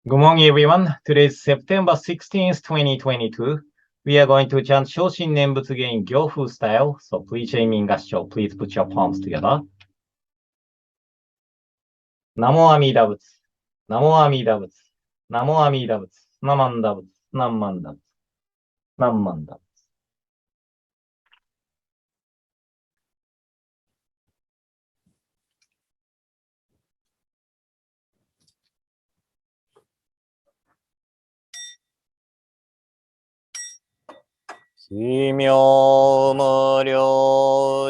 Good morning, everyone. Today is September 16th, 2022. We are going to chant Shoshin Nembutsuge in Gyofu style, so please join me in Gassho. Please put your palms together. Namo Amida Butsu, Namo Amida Butsu, Namo Amida Butsu, Namanda Butsu, Namanda Butsu, Namanda Butsu. 奇妙無量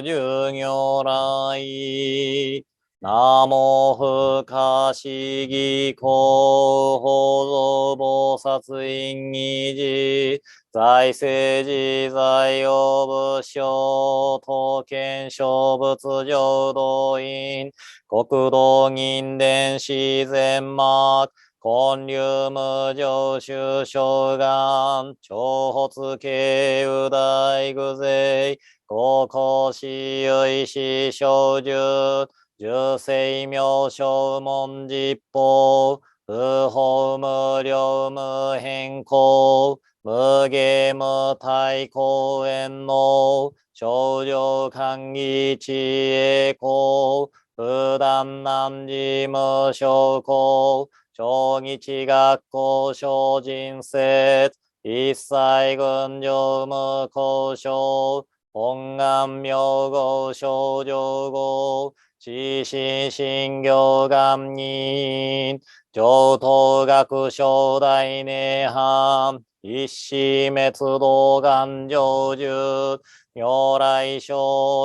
寿如来。ナモ不可思議広報菩薩院議事。在世自在用仏性刀剣小仏浄土院。国土銀伝自然幕。根流無常修正願、長発慶右大具勢、高校死有死小樹、十世名称門実法、不法無量無変更、無下無体公園の、少女歓喜知恵公、不断難事無証公、小日学校小人説、一切群上無交渉、本願名号少女号、知心信行願人、上等学小大涅槃、一子滅道願成就、如来小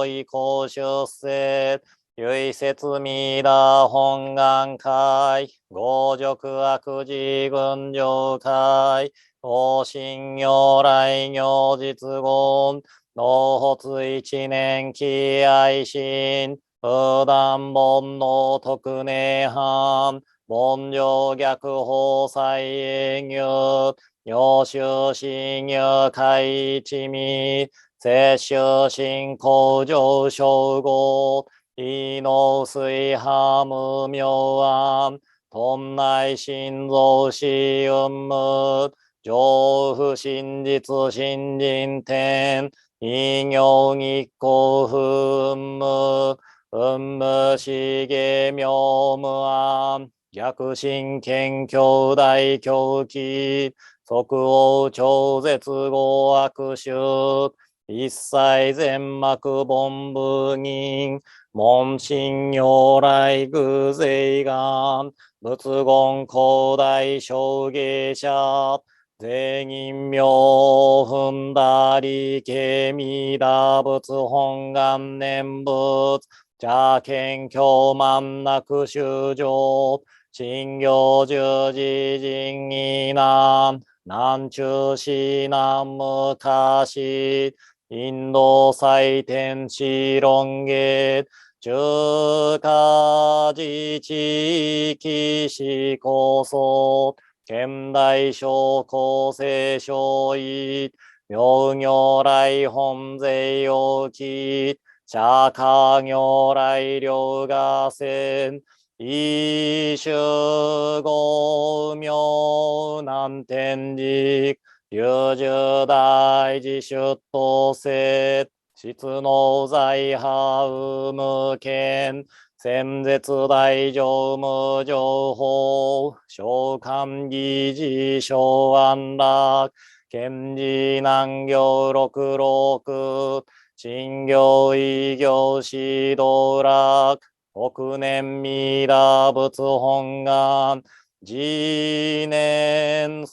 異公出世、唯説弥陀本願会、五辱悪事群上会、大神如来如実言、納発一年期愛心、不断煩悩特涅槃、凡上逆法再営業、如修信如開一味、摂取信仰上昇号、異能水波無明暗、頓内心臓死運無、上不真実新人天、異行日光不運無、運無しげ妙無暗、逆心見兄弟狂気、即応超絶合悪臭、一切全幕凡部人、門神如来偶勢願、仏言広大小芸者、税人名踏んだりけみだ仏本願念仏、邪見教満なく修上、信行十字人義難、南中市南無かし、インド祭天地論月、中華自治地市構想、現代小構成小異、妙如来本税王期、釈迦如来両河線、一種五妙南天竺、龍十大寺出頭説、質の財派有無権、先絶大乗無情報、召喚議事小安楽、賢治難行六六、信行異行指導楽、億年弥陀仏本願、次年即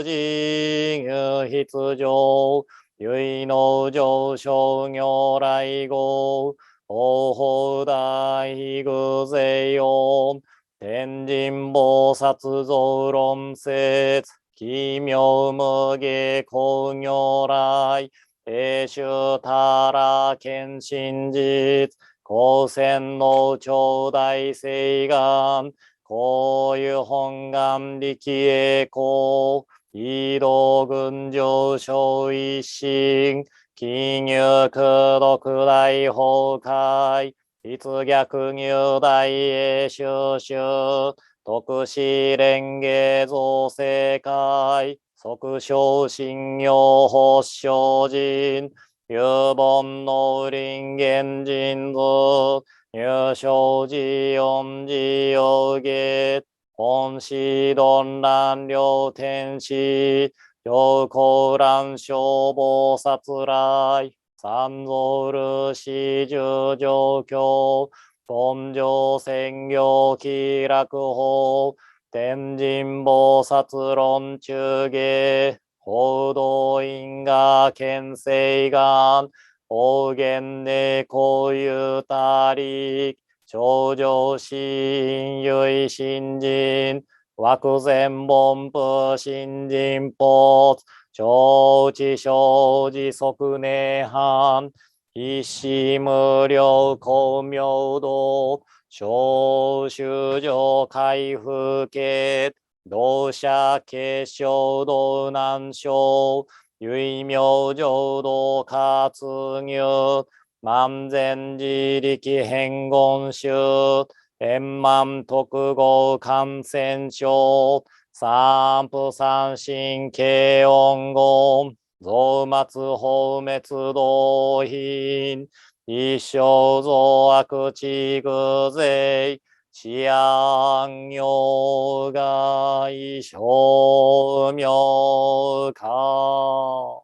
時入筆上、唯能上昇如来号、法法大偶勢音、天神菩薩造論説、奇妙無下光如来、永州たら見真実、光線の頂戴誓願、こういう本願力栄光、異道群上昇一心、金入空毒大崩壊、立逆入大栄修修、徳子蓮華造世界、即小信用発祥人、有本の林源人図、入生寺四寺有月、本師論乱両天使、上高乱消防殺来、三蔵る始十上教、本上専業気楽法、天神菩薩論中下、報道因果見世願、方言でこういうたり、頂上心唯心人、枠前本部新人法、承知生じ即涅槃、一子無量光明道、小修上開復家、同社結晶道難生、唯名浄土活入、万全自力変言宗、円満特合感染症、三不三神慶音言、増末法滅道品、一生増悪地具税、治安業外消妙化。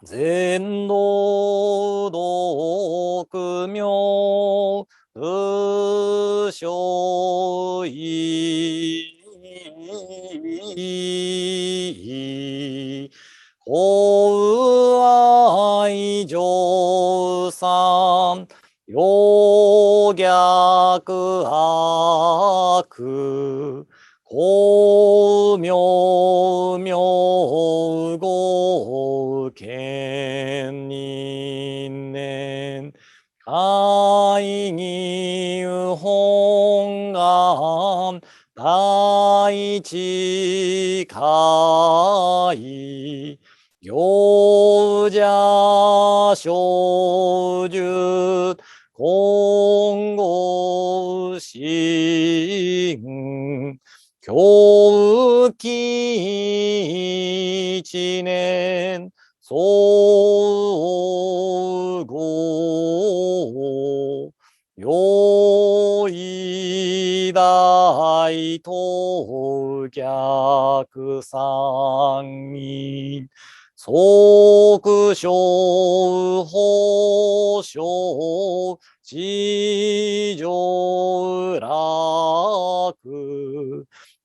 全道道妙、無所意。法愛上三、陽逆悪、光明明語見人年、会議本願、大地会、行者小樹、今後心、教期一年、総合、よい大当逆三人、即小法小、地上楽、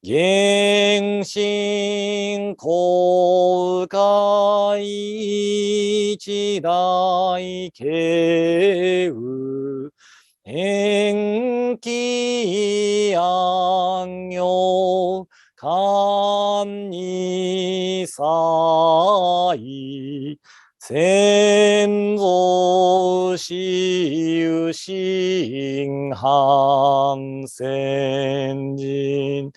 原神公開一大慶雨、延期安養、官に祭、先祖死有心反先人、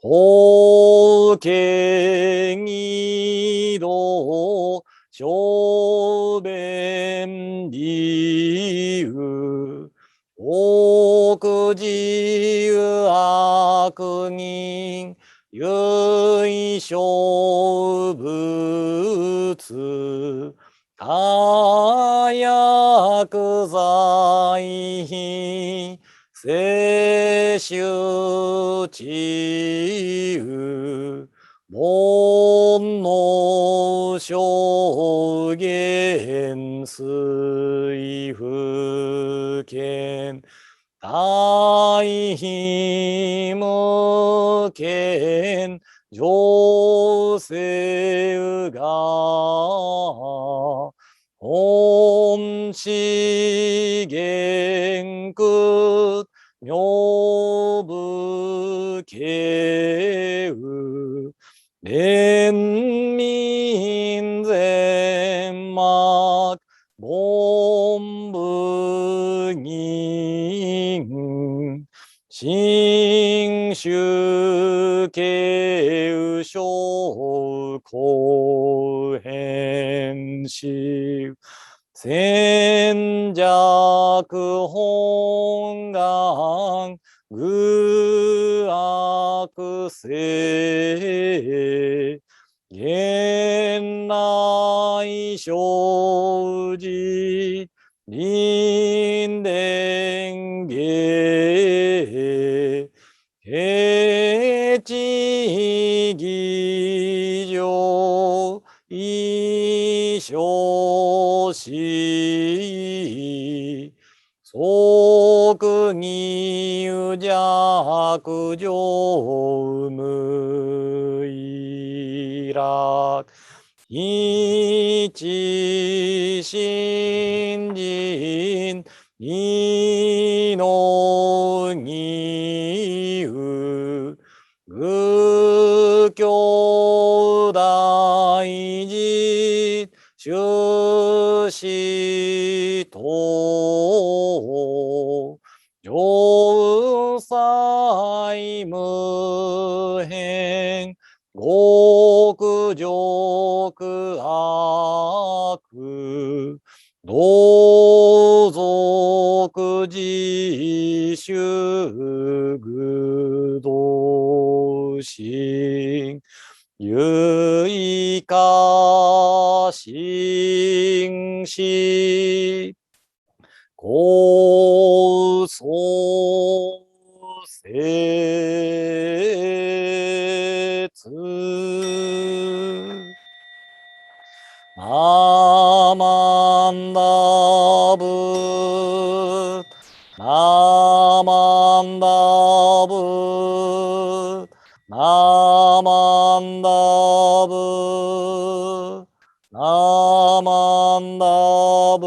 法権義道、小弁理由、奥自由悪人、唯小仏、他薬剤品、摂取治癒、煩悩証言水不見、大悲無見、上世が、本資元空、妙部慶雨、連民全幕、凡部人、新種慶雨小公変死、戦弱本願、愚世現内生寺臨伝下平地義上一生死即義有弱上無意楽一新人二の義有愚教大事修士等上妻無変極辱悪同族自主愚道心有意化心死高層説ナマンダブナマンダブナマンダブナマンダブ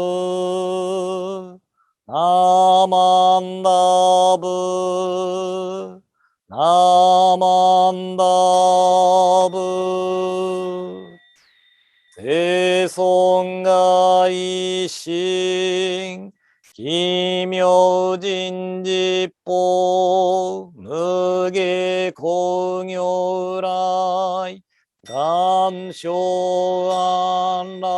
ナマンダブナマンダブ世尊が一心奇妙人実法無下工業来願生安楽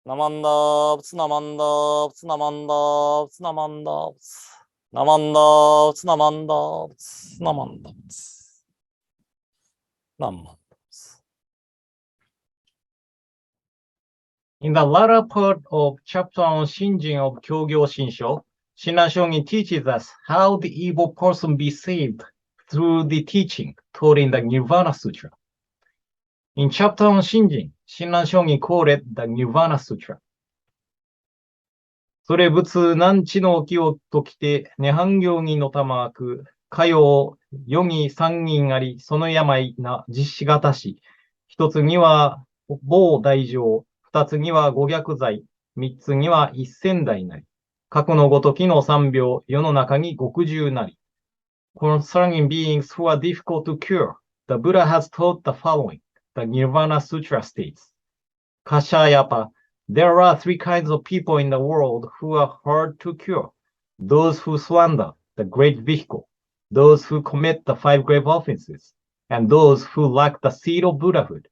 ナマンダーブツナマンダーブツナマンダーブツナマンダーブツナマンダーブツナマンダーブツナマンダーブツナマンダーブツ In the latter part of chapter on Shinjin of Kyogyo Shinsho, Shinran Shonin teaches us how the evil person be saved through the teaching taught in the Nirvana Sutra. In chapter on Shinjin, Shinran Shonin quoted the Nirvana Sutra. それ仏難知の起をときて、涅槃行儀の玉く、かよう、世に三人あり、その病な実施がたし、一つには某大乗、二つには五逆罪、三つには一千代なり、過去のごときの三病、世の中に極重なり。Concerning beings who are difficult to cure, the Buddha has taught the following. The Nirvana Sutra states, Kashayapa, there are three kinds of people in the world who are hard to cure. Those who slander the great vehicle, those who commit the five grave offenses, and those who lack the seed of Buddhahood.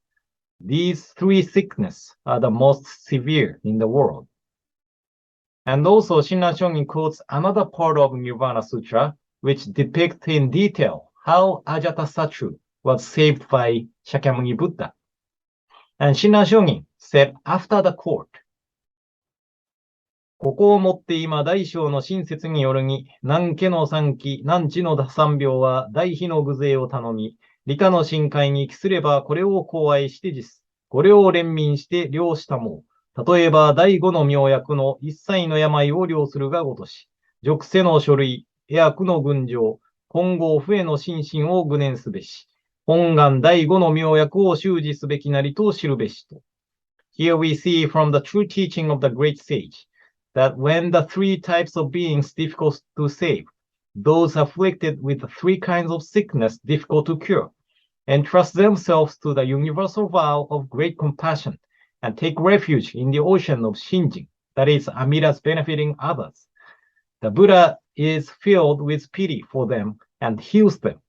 These three sicknesses are the most severe in the world. And also, Shinran Shonin quotes another part of Nirvana Sutra, which depicts in detail how Ajatasattu was saved by Shakyamuni Buddha. And Shinran Shonin said after the quote, ここをもって今大小の親切によるに、南家の三期、南地の三病は大悲の具勢を頼み、理科の深海に帰すればこれを講愛して実、これを連民して療したもう。例えば第五の妙薬の一切の病を療するがごとし、俗世の書類、医悪の群青、今後不への心身を具念すべし、本願第五の妙薬を習字すべきなりと知るべしと。Here we see from the true teaching of the great sage, that when the three types of beings difficult to save, those afflicted with the three kinds of sickness difficult to cure, entrust themselves to the universal vow of great compassion, and take refuge in the ocean of Shinjin, that is, Amiras benefiting others. The Buddha is filled with pity for them and heals them,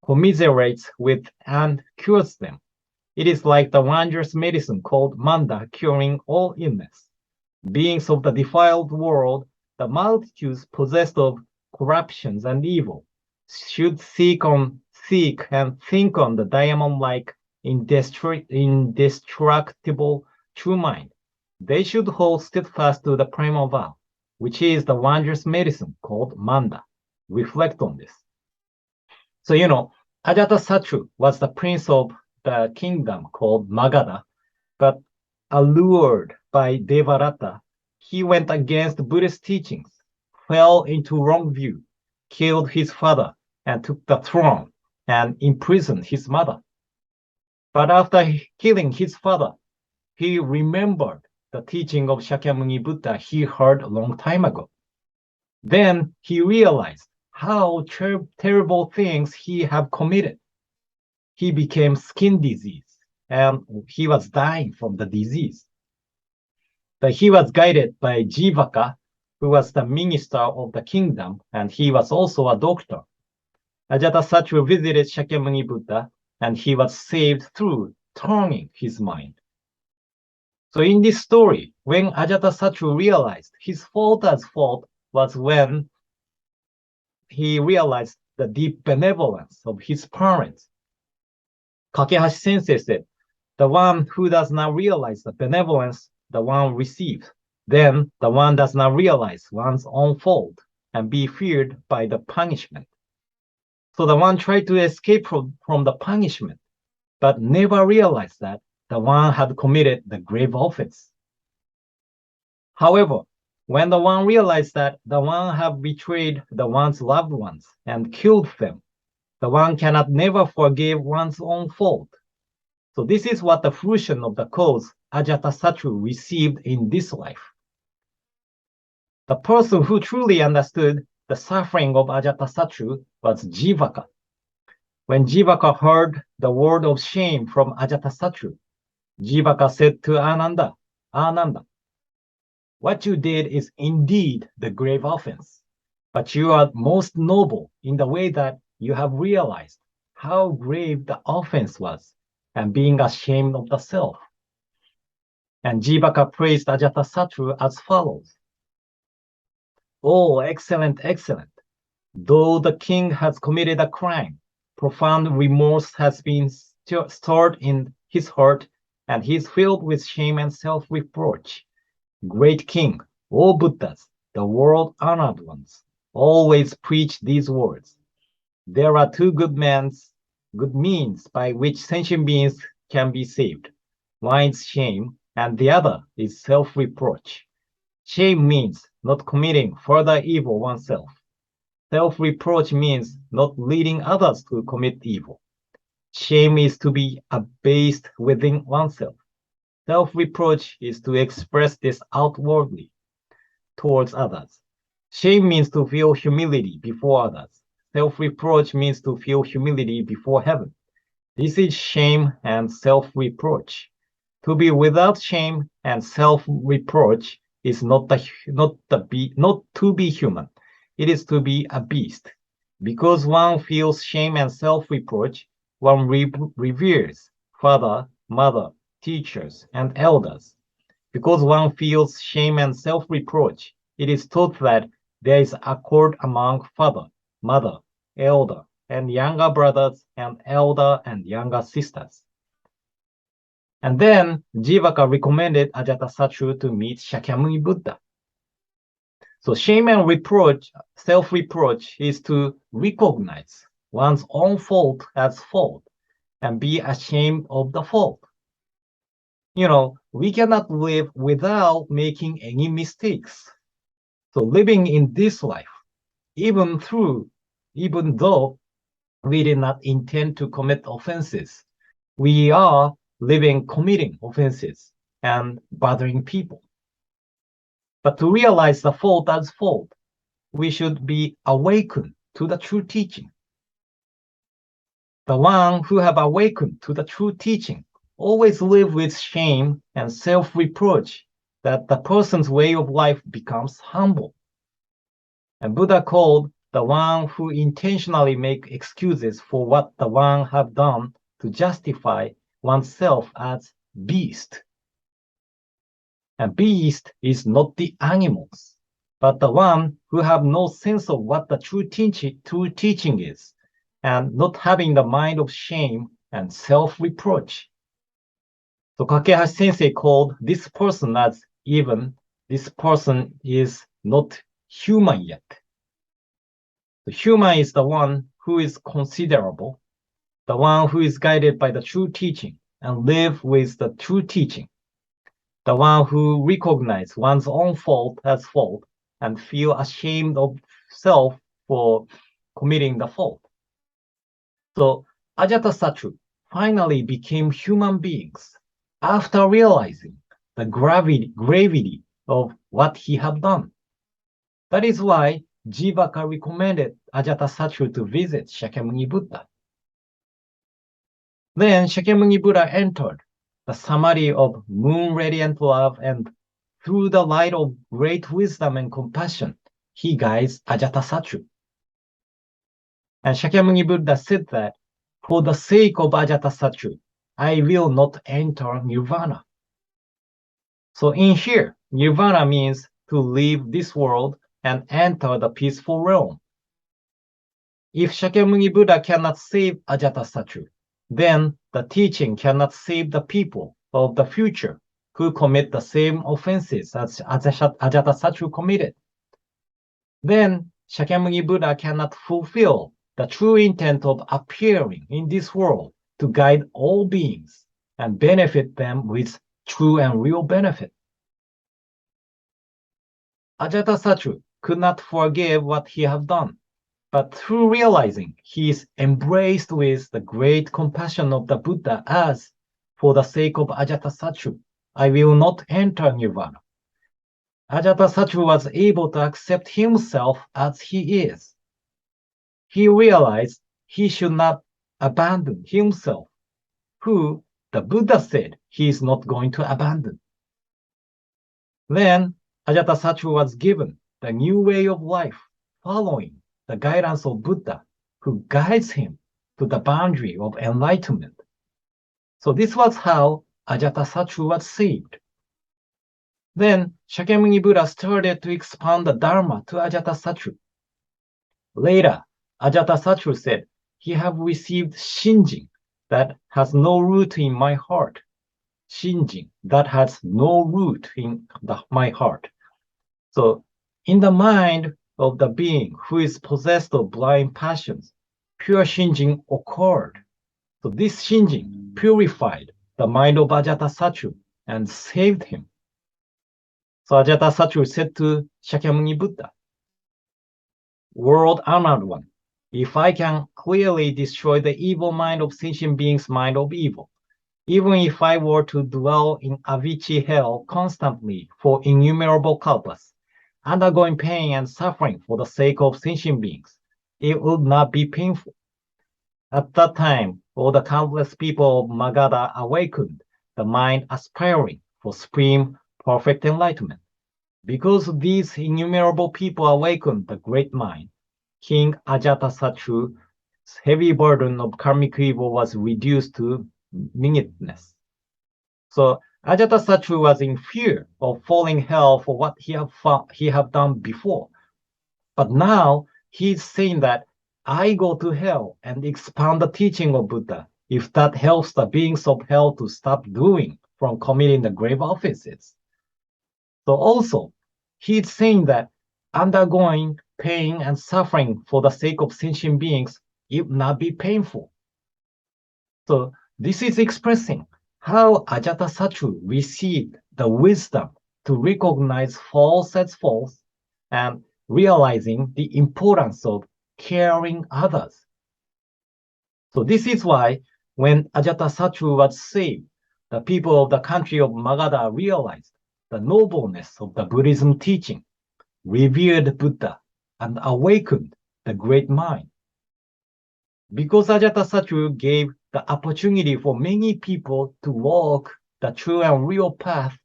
commiserates with and cures them. It is like the wondrous medicine called manda curing all illness. Beings of the defiled world, the multitudes possessed of corruptions and evil, should seek and think on the diamond-like indestructible true mind. They should hold steadfast to the primal vow, which is the wondrous medicine called manda. Reflect on this. So, Ajatasattu was the prince of the kingdom called Magadha, but allured by Devaratta, he went against Buddhist teachings, fell into wrong view, killed his father, and took the throne, and imprisoned his mother. But after killing his father, he remembered the teaching of Shakyamuni Buddha he heard a long time ago. Then he realized how terrible things he had committed. He became skin disease, and he was dying from the disease. But he was guided by Jivaka, who was the minister of the kingdom, and he was also a doctor. Ajatasattu visited Shakyamuni Buddha, and he was saved through turning his mind. So in this story, when Ajatasattu realized his fault was when he realized the deep benevolence of his parents. Kakehashi Sensei said, the one who does not realize the benevolence the one receives, then the one does not realize one's own fault and be feared by the punishment. So the one tried to escape from the punishment, but never realized that the one had committed the grave offense. However, when the one realized that the one had betrayed the one's loved ones and killed them, the one cannot never forgive one's own fault. So this is what the fruition of the cause Ajatasattu received in this life. The person who truly understood the suffering of Ajatasattu was Jivaka. When Jivaka heard the word of shame from Ajatasattu, Jivaka said to Ananda, what you did is indeed the grave offense, but you are most noble in the way that you have realized how grave the offense was and being ashamed of the self. And Jivaka praised Ajatasattu as follows. Oh, excellent, excellent. Though the king has committed a crime, profound remorse has been stored in his heart, and he is filled with shame and self-reproach. Great king, O Buddhas, the world-honored ones, always preach these words. There are two good means by which sentient beings can be saved. One is shame, and the other is self-reproach. Shame means not committing further evil oneself. Self-reproach means not leading others to commit evil. Shame is to be abased within oneself. Self-reproach is to express this outwardly towards others. Shame means to feel humility before others. Self-reproach means to feel humility before heaven. This is shame and self-reproach. To be without shame and self-reproach is not to be human. It is to be a beast. Because one feels shame and self-reproach, one reveres father, mother, teachers, and elders. Because one feels shame and self-reproach, it is taught that there is accord among father, mother, elder, and younger brothers, and elder and younger sisters. And then Jivaka recommended Ajatasattu to meet Shakyamuni Buddha. So shame and reproach, self-reproach, is to recognize one's own fault as fault and be ashamed of the fault. We cannot live without making any mistakes. So living in this life, even though we did not intend to commit offenses, we are committing offenses and bothering people. But to realize the fault as fault, we should be awakened to the true teaching. The one who have awakened to the true teaching always live with shame and self-reproach that the person's way of life becomes humble. And Buddha called the one who intentionally make excuses for what the one have done to justify oneself as beast. And beast is not the animals, but the one who have no sense of what the true teaching is, and not having the mind of shame and self-reproach. So Kakehashi Sensei called this person as even this person is not human yet. The human is the one who is considerable, the one who is guided by the true teaching and live with the true teaching, the one who recognizes one's own fault as fault and feel ashamed of self for committing the fault. So Ajatasattu finally became human beings after realizing the gravity of what he had done. That is why Jivaka recommended Ajatasattu to visit Shakyamuni Buddha. Then Shakyamuni Buddha entered the samadhi of moon-radiant love, and through the light of great wisdom and compassion, he guides Ajatasattu. And Shakyamuni Buddha said that, for the sake of Ajatasattu, I will not enter nirvana. So in here, nirvana means to leave this world and enter the peaceful realm. If Shakyamuni Buddha cannot save Ajatasattu, then the teaching cannot save the people of the future who commit the same offenses as Ajatasattu committed. Then Shakyamuni Buddha cannot fulfill the true intent of appearing in this world to guide all beings and benefit them with true and real benefit. Ajatasattu could not forgive what he had done, but through realizing he is embraced with the great compassion of the Buddha as, for the sake of Ajatasattu, I will not enter nirvana. Ajatasattu was able to accept himself as he is. He realized he should not abandon himself, who the Buddha said he is not going to abandon. Then Ajatasattu was given the new way of life, following the guidance of Buddha, who guides him to the boundary of enlightenment. So this was how Ajatasattu was saved. Then Shakyamuni Buddha started to expand the Dharma to Ajatasattu. Later, Ajatasattu said, he have received Shinjin that has no root in my heart. Shinjin that has no root in my heart. So in the mind of the being who is possessed of blind passions, pure Shinjin occurred. So this Shinjin purified the mind of Ajatasattu and saved him. So Ajatasattu said to Shakyamuni Buddha, World honored one, if I can clearly destroy the evil mind of sentient beings' mind of evil, even if I were to dwell in Avicii hell constantly for innumerable kalpas, undergoing pain and suffering for the sake of sentient beings, it would not be painful. At that time, all the countless people of Magadha awakened, the mind aspiring for supreme perfect enlightenment. Because these innumerable people awakened the great mind, King Ajatasattu's heavy burden of karmic evil was reduced to minuteness. So Ajatasattu was in fear of falling hell for what he had done before. But now he's saying that I go to hell and expand the teaching of Buddha if that helps the beings of hell to stop doing from committing the grave offenses. So also, he's saying that undergoing pain and suffering for the sake of sentient beings, it will not be painful. So this is expressing how Ajatasattu received the wisdom to recognize false as false and realizing the importance of caring others. So this is why when Ajatasattu was saved, the people of the country of Magadha realized the nobleness of the Buddhism teaching, revered Buddha, and awakened the great mind. Because Ajatasattu gave the opportunity for many people to walk the true and real path,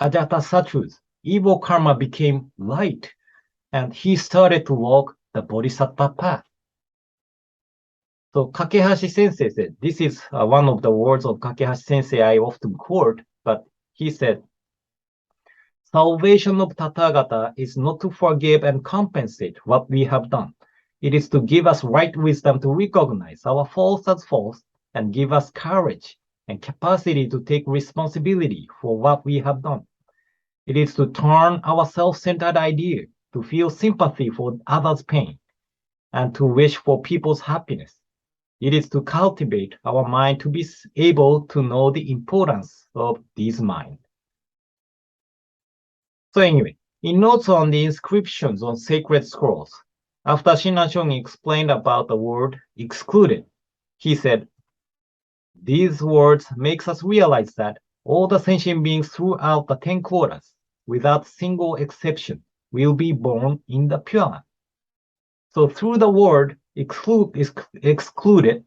Ajatasattu's evil karma became light, and he started to walk the Bodhisattva path. So Kakehashi Sensei said, this is one of the words of Kakehashi Sensei I often quote, but he said, salvation of Tathagata is not to forgive and compensate what we have done. It is to give us right wisdom to recognize our faults as faults and give us courage and capacity to take responsibility for what we have done. It is to turn our self-centered idea to feel sympathy for others' pain and to wish for people's happiness. It is to cultivate our mind to be able to know the importance of this mind. So anyway, in notes on the inscriptions on sacred scrolls, after Shinran explained about the word excluded, he said, these words makes us realize that all the sentient beings throughout the 10 quotas, without single exception, will be born in the Pure Land. So through the word excluded,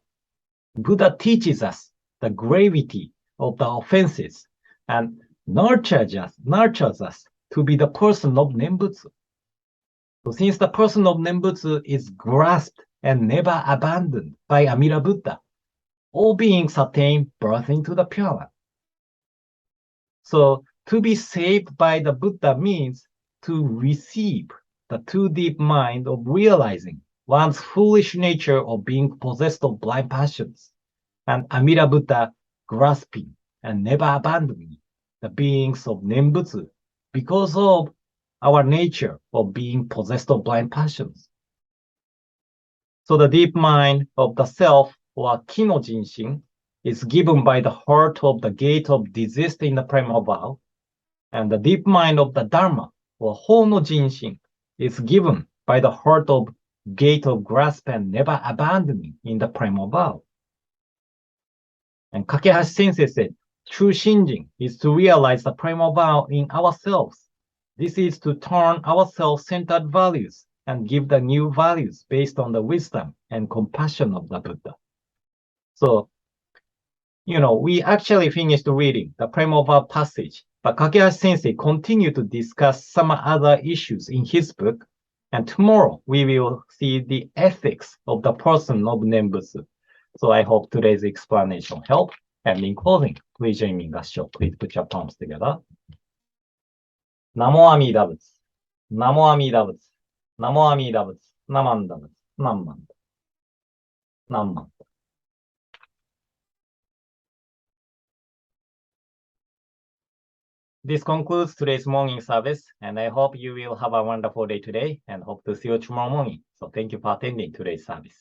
Buddha teaches us the gravity of the offenses and nurtures us to be the person of Nembutsu. So since the person of Nembutsu is grasped and never abandoned by Amida Buddha, all beings attain birth into the Pure Land. So to be saved by the Buddha means to receive the too deep mind of realizing one's foolish nature of being possessed of blind passions, and Amida Buddha grasping and never abandoning the beings of Nembutsu because of our nature of being possessed of blind passions. So the deep mind of the self, or Kino Jinshin, is given by the heart of the gate of desist in the primal vow, and the deep mind of the Dharma, or Hono Jinshin, is given by the heart of gate of grasp and never abandoning in the primal vow. And Kakehashi Sensei said, true Shinjin is to realize the primal vow in ourselves. This is to turn our self-centered values and give the new values based on the wisdom and compassion of the Buddha. So, we actually finished reading the primal vow passage, but Kakehashi Sensei continued to discuss some other issues in his book, and tomorrow we will see the ethics of the person of Nembutsu. So I hope today's explanation helped. And in closing, please join me in Gassho. Please put your palms together. Namo Amida Butsu. Namo Amida Butsu. Namo Amida Butsu. Namanda Butsu. Namanda. Namanda. This concludes today's morning service, and I hope you will have a wonderful day today and hope to see you tomorrow morning. So thank you for attending today's service.